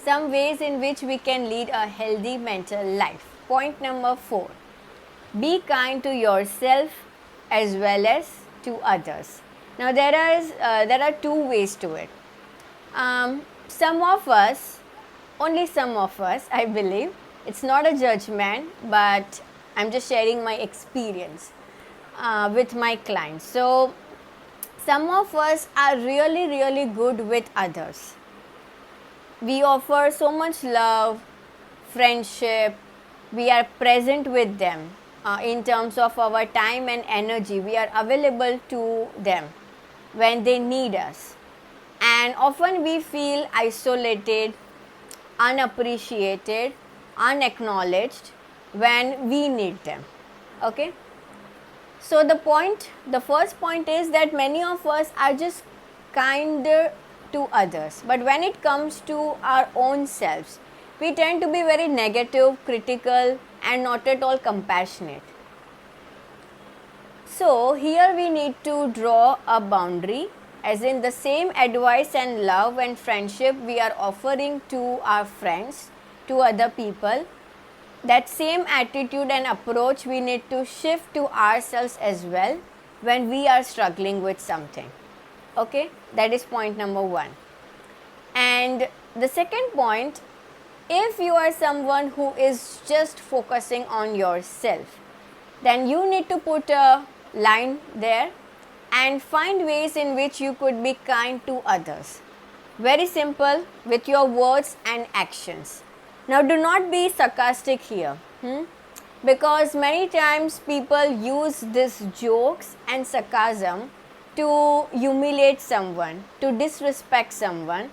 some ways in which we can lead a healthy mental life. Point number 4, be kind to yourself as well as to others. Now there are two ways to it. Some of us, only some of us, I believe, it's not a judgment, but I'm just sharing my experience with my clients. So some of us are really, really good with others. We offer so much love, friendship, we are present with them in terms of our time and energy. We are available to them when they need us. And often we feel isolated, unappreciated, unacknowledged when we need them. Okay? So the first point is that many of us are just kinder to others, but when it comes to our own selves, we tend to be very negative, critical, and not at all compassionate. So here we need to draw a boundary, as in the same advice and love and friendship we are offering to our friends, to other people, that same attitude and approach we need to shift to ourselves as well when we are struggling with something. Okay, that is point number 1. And the second point, if you are someone who is just focusing on yourself, then you need to put a line there and find ways in which you could be kind to others. Very simple, with your words and actions. Now do not be sarcastic here, because many times people use these jokes and sarcasm to humiliate someone, to disrespect someone,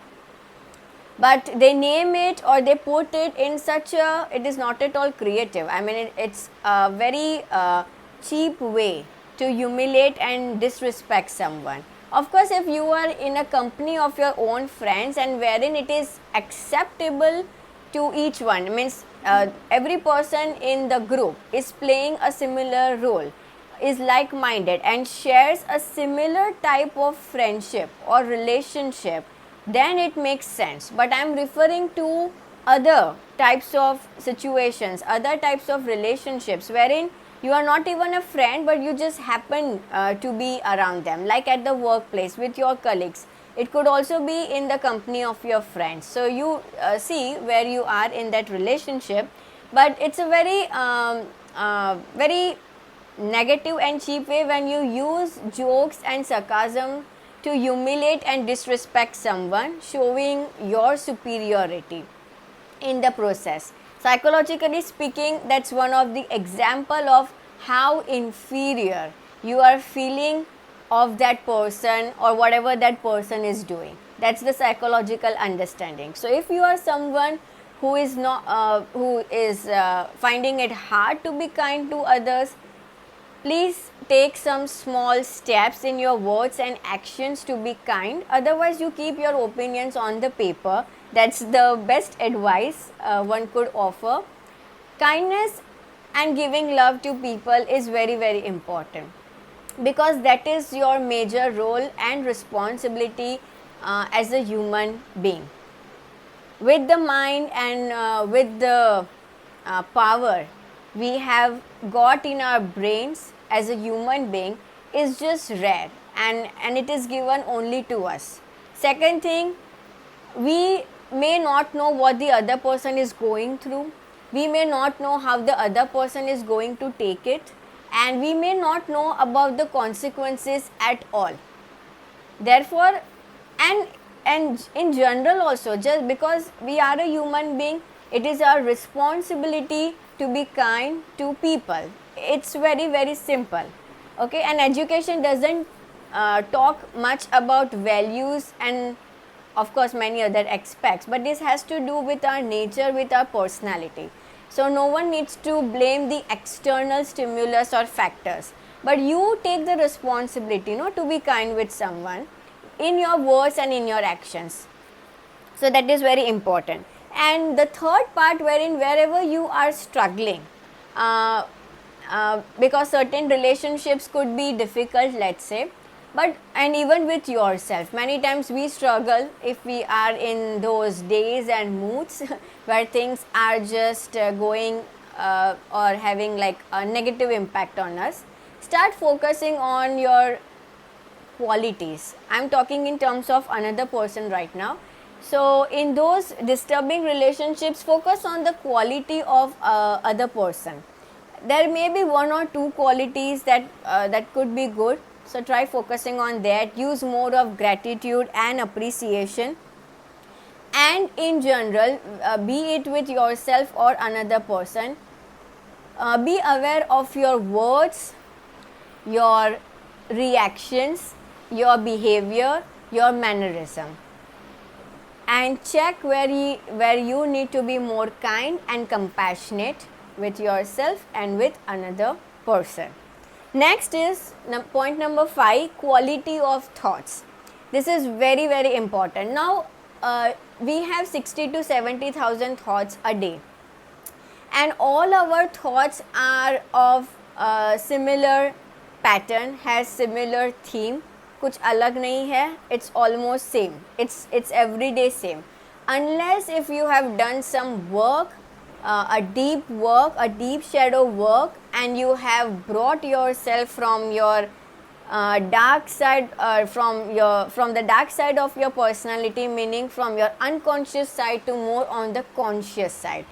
but they name it or they put it in such a, it is not at all creative. I mean, it's a very cheap way to humiliate and disrespect someone. Of course, if you are in a company of your own friends and wherein it is acceptable to each one, means every person in the group is playing a similar role, is like-minded and shares a similar type of friendship or relationship, then it makes sense. But I am referring to other types of situations, other types of relationships wherein you are not even a friend but you just happen to be around them, like at the workplace with your colleagues. It could also be in the company of your friends. So you see where you are in that relationship, but it's a very negative and cheap way when you use jokes and sarcasm to humiliate and disrespect someone, showing your superiority in the process. Psychologically speaking, that's one of the example of how inferior you are feeling of that person or whatever that person is doing. That's the psychological understanding. So if you are someone who is finding it hard to be kind to others, please take some small steps in your words and actions to be kind. Otherwise, you keep your opinions on the paper. That's the best advice one could offer. Kindness and giving love to people is very, very important, because that is your major role and responsibility as a human being. With the mind and with the power we have got in our brains as a human being is just rare, and it is given only to us. Second thing, we may not know what the other person is going through. We may not know how the other person is going to take it, and we may not know about the consequences at all. Therefore, and in general also, just because we are a human being, it is our responsibility to be kind to people. It's very, very simple. Okay, and education doesn't talk much about values and of course many other aspects, but this has to do with our nature, with our personality. So no one needs to blame the external stimulus or factors, but you take the responsibility, to be kind with someone in your words and in your actions. So that is very important. And the third part, wherein wherever you are struggling, because certain relationships could be difficult, let's say, But and even with yourself, many times we struggle if we are in those days and moods where things are just going or having like a negative impact on us. Start focusing on your qualities. I'm talking in terms of another person right now. So in those disturbing relationships, focus on the quality of other person. There may be one or two qualities that could be good, so try focusing on that. Use more of gratitude and appreciation, and in general, be it with yourself or another person, be aware of your words, your reactions, your behavior, your mannerism, and check where you need to be more kind and compassionate with yourself and with another person. Next is point number 5, quality of thoughts. This is very very important. Now we have 60 to 70,000 thoughts a day, and all our thoughts are of similar pattern, has similar theme. कुछ अलग नहीं है, it's almost same, it's everyday same, unless if you have done some work, a deep shadow work, and you have brought yourself from your dark side, from the dark side of your personality, meaning from your unconscious side to more on the conscious side,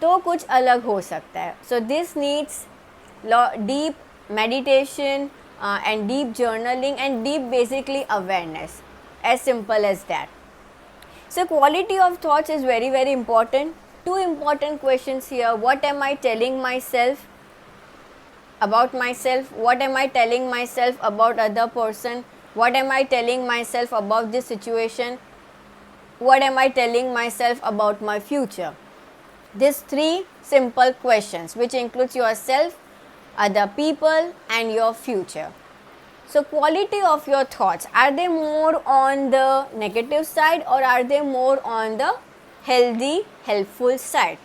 तो कुछ अलग हो सकता है. So this needs deep meditation and deep journaling and deep basically awareness, as simple as that. So quality of thoughts is very very important. Two important questions here: what am I telling myself about myself? What am I telling myself about other person? What am I telling myself about this situation? What am I telling myself about my future? These 3 simple questions, which includes yourself, other people, and your future. So quality of your thoughts, are they more on the negative side or are they more on the healthy, helpful side?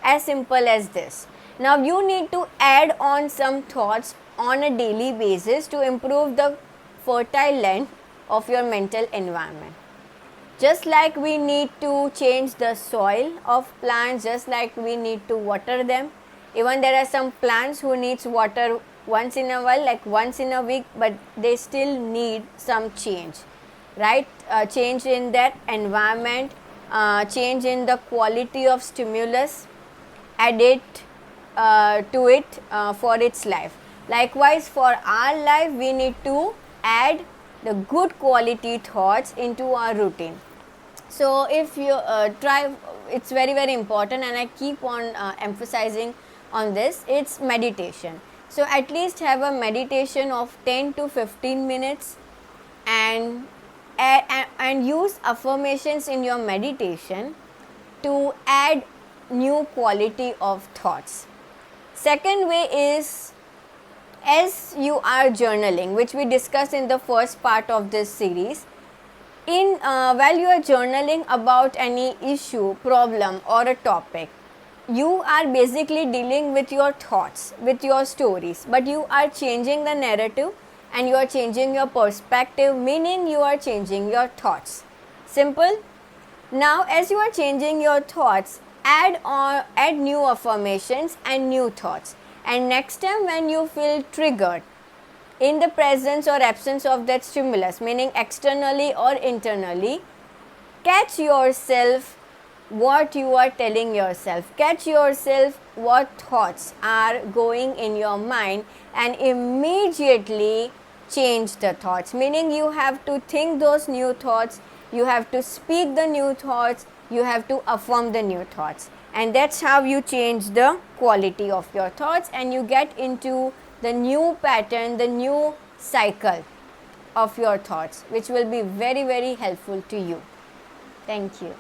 As simple as this. Now you need to add on some thoughts on a daily basis to improve the fertile land of your mental environment. Just like we need to change the soil of plants, just like we need to water them, even there are some plants who needs water once in a while, like once in a week, but they still need some change, right? Change in their environment, change in the quality of stimulus, add it to it for its life. Likewise, for our life, we need to add the good quality thoughts into our routine. So if you try, it's very very important, and I keep on emphasizing on this, it's meditation. So at least have a meditation of 10 to 15 minutes, and use affirmations in your meditation to add new quality of thoughts. Second way is, as you are journaling, which we discussed in the first part of this series, while you are journaling about any issue, problem, or a topic, you are basically dealing with your thoughts, with your stories, but you are changing the narrative and you are changing your perspective, meaning you are changing your thoughts. Simple. Now as you are changing your thoughts, add new affirmations and new thoughts, and next time when you feel triggered in the presence or absence of that stimulus, meaning externally or internally, catch yourself what you are telling yourself, catch yourself what thoughts are going in your mind, and immediately change the thoughts, meaning you have to think those new thoughts, you have to speak the new thoughts, you have to affirm the new thoughts, and that's how you change the quality of your thoughts, and you get into the new pattern, the new cycle of your thoughts, which will be very very helpful to you. Thank you.